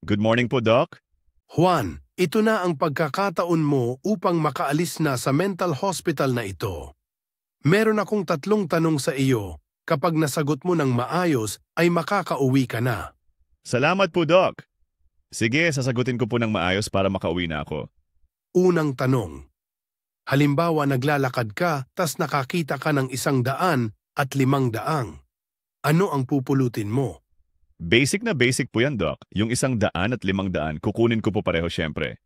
Good morning po, Doc. Juan, ito na ang pagkakataon mo upang makaalis na sa mental hospital na ito. Meron akong 3 tanong sa iyo. Kapag nasagot mo ng maayos, ay makakauwi ka na. Salamat po, Doc. Sige, sasagutin ko po ng maayos para makauwi na ako. Unang tanong. Halimbawa naglalakad ka, tas nakakita ka ng 100 at 500. Ano ang pupulutin mo? Basic na basic po yan, Doc. Yung 100 at 500, kukunin ko po pareho syempre.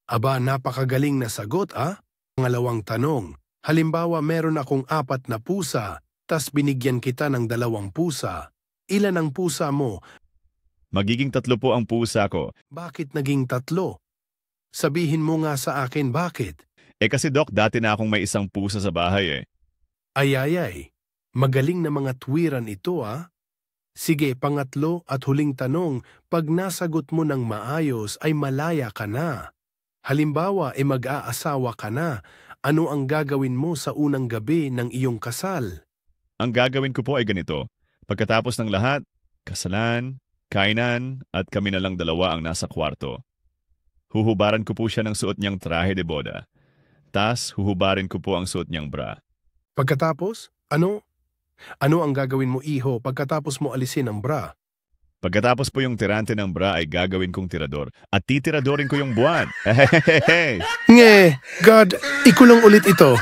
Aba, napakagaling na sagot, ah? Pangalawang tanong. Halimbawa meron akong 4 na pusa, tas binigyan kita ng 2 pusa. Ilan ang pusa mo? Magiging 3 po ang pusa ko. Bakit naging 3? Sabihin mo nga sa akin bakit. Kasi Doc, dati na akong may 1 pusa sa bahay eh. Ay. Magaling na mga tuwiran ito, ah. Sige, pangatlo at huling tanong, pag nasagot mo ng maayos ay malaya ka na. Halimbawa, mag-aasawa ka na. Ano ang gagawin mo sa unang gabi ng iyong kasal? Ang gagawin ko po ay ganito. Pagkatapos ng lahat, kasalan, kainan, at kami na lang 2 ang nasa kwarto. Huhubaran ko po siya ng suot niyang trahe de boda. Tas, huhubarin ko po ang suot niyang bra. Pagkatapos, ano? Ano ang gagawin mo, iho, pagkatapos mo alisin ang bra? Pagkatapos po yung tirante ng bra ay gagawin kong tirador at titiradorin ko yung buwan. Nge, God, ikulong ulit ito.